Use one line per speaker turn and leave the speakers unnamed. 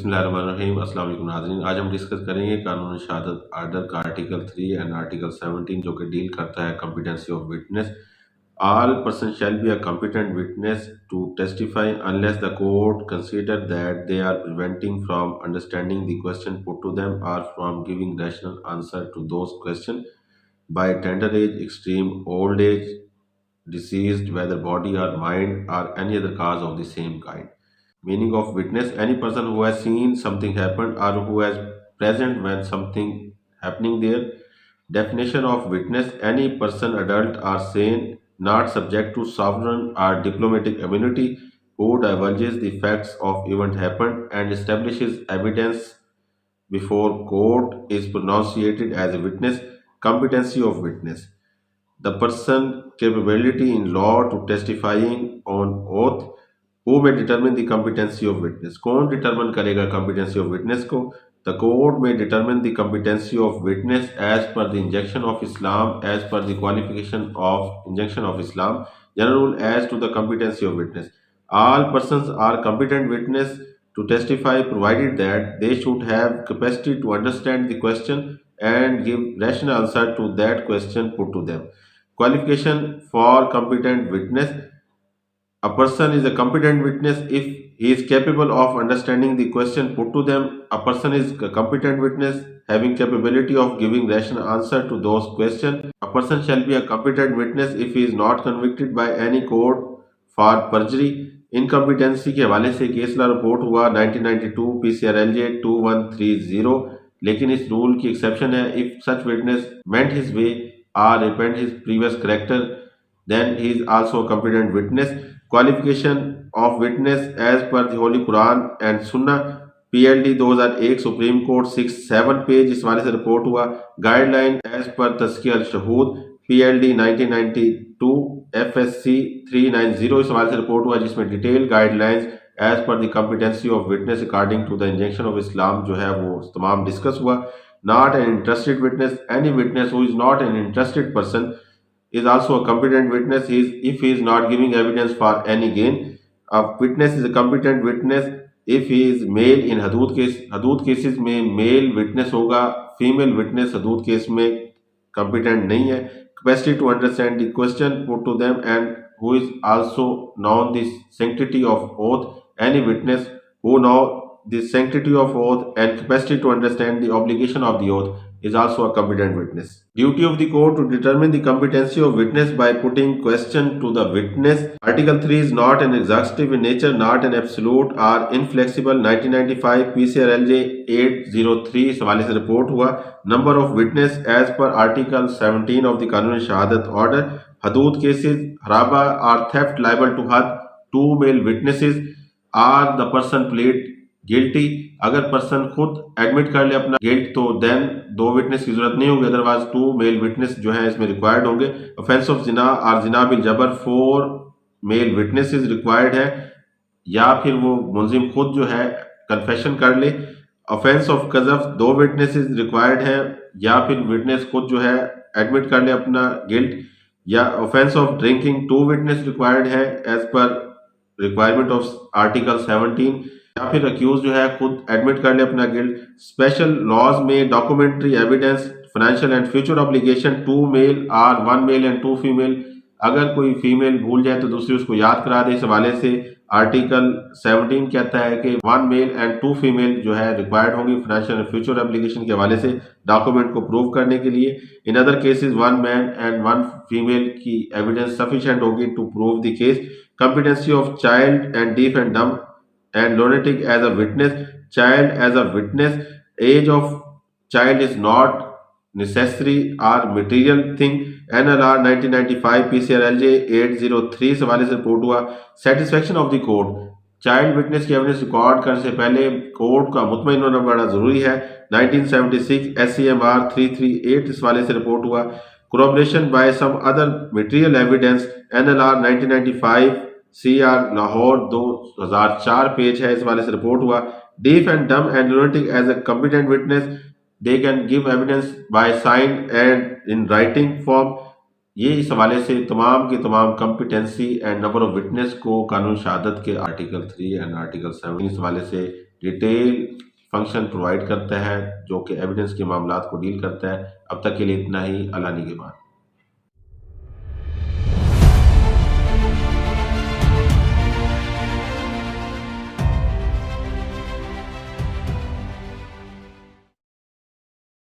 बिस्मिल्लाहिर्रहमानिर्रहीम। अस्सलाम वालेकुम नाज़रीन। आज हम डिस्कस करेंगे कानून शहादत आर्डर का आर्टिकल 3 एंड आर्टिकल 17 जो कि डील करता है competency of witness. All persons shall be a competent witness to testify unless the court consider that they are preventing from understanding the question put to them or from giving rational answer to those questions by tender age, extreme old age, deceased, whether body or mind, or any other cause of the same kind. Meaning of witness: any person who has seen something happen or who has present when something happening there. Definition of witness: any person, adult or sane, not subject to sovereign or diplomatic immunity, who divulges the facts of event happened and establishes evidence before court, is pronunciated as a witness. Competency of witness: the person capability in law to testifying on oath. Who may determine the competency of witness? कौन determine करेगा competency of witness को? The court may determine the competency of witness as per the injunction of Islam, as per the qualification of injunction of Islam. General rule as to the competency of witness: all persons are competent witness to testify, provided that they should have capacity to understand the question and give rational answer to that question put to them. Qualification for competent witness: a person is a competent witness if he is capable of understanding the question put to them. A person is a competent witness having capability of giving rational answer to those questions. A person shall be a competent witness if he is not convicted by any court for perjury. Incompetency के हवाले से Kesla report हुआ 1992 PCRLJ 2130, लेकिन इस rule की exception है: if such witness meant his way or repent his previous character, then he is also a competent witness. Qualification of witness as per the Holy Quran and Sunnah. PLD 2001 supreme court 6-7 page इस हवाले से report हुआ। Guideline as per तस्किया अल Shahood PLD 1992 FSC 390 इस हवाले से report हुआ, जिसमें detail guidelines as per the competency of witness according to the injunction of Islam जो है वो तमाम डिस्कस हुआ। Not an interested witness: any witness who is not an interested person is also a competent witness if he is not giving evidence for any gain. A witness is a competent witness if he is male in Hudood case. Hudood cases में male witness होगा, female witness Hudood case में competent नहीं है. Capacity to understand the question put to them and who is also known the sanctity of oath. Any witness who know the sanctity of oath and capacity to understand the obligation of the oath is also a competent witness. Duty of the court to determine the competency of witness by putting question to the witness. Article 3 is not an exhaustive in nature, not an absolute or inflexible. 1995 PCRLJ 803 इस हवाले से report हुआ। Number of witness as per Article 17 of the कानून शहादत order. हदूद cases, हराबा or theft liable to had 2 male witnesses or the person plead guilty. अगर person खुद admit कर ले अपना गिल्ट तो देन 2 विटनेस की जरूरत नहीं होगी, अदरवाइज 2 मेल विटनेस जो है इसमें रिक्वायर्ड होंगे। ऑफेंस ऑफ जिना और जिना बिल जबर 4 मेल विटनेसेस रिक्वायर्ड है, या फिर वो मुलजिम खुद जो है कन्फेशन कर ले। ऑफेंस ऑफ कजफ 2 विटनेसेस रिक्वायर्ड है, या फिर विटनेस खुद जो है एडमिट कर ले अपना गिल्ट। या offence of drinking 2 witness required है as per requirement of article 17, या फिर अक्यूज जो है खुद एडमिट कर ले अपना गिल्ट। स्पेशल लॉज में documentary evidence, financial and future obligation 2 male और 1 मेल एंड 2 फीमेल। अगर कोई फीमेल भूल जाए तो दूसरी उसको याद करा दे। इस हवाले से आर्टिकल 17 कहता है कि 1 मेल एंड 2 फीमेल जो है रिक्वायर्ड होंगी फाइनेंशियल एंड फ्यूचर ऑब्लिगेशन के हवाले से डॉक्यूमेंट को प्रूव करने के लिए। In other cases 1 man and 1 female की एविडेंस सफिशिएंट होगी to prove the case. Competency of child and deaf and dumb and lunatic as a witness. Child as a witness: age of child is not necessary or material thing. NLR 1995 PCRLJ 803 इस हवाले से report हुआ। Satisfaction of the court: child witness की evidence record करने से पहले court का मुतमईन होना बड़ा जरूरी है। 1976 SCMR 338 इस हवाले से रिपोर्ट हुआ। corroboration by some other material evidence. NLR 1995 CR Lahore 2004 page है इस वाले से रिपोर्ट हुआ। Deaf and dumb and lunatic as a competent witness, they can give evidence by sign and in writing form. ये इस हवाले से तमाम के तमाम competency and number of witness को कानून शहादत के आर्टिकल 3 एंड आर्टिकल 7 इस हवाले से डिटेल फंक्शन प्रोवाइड करता है जो कि एविडेंस के मामलात को डील करता है। अब तक के लिए इतना ही। अल्लाह निगहबान।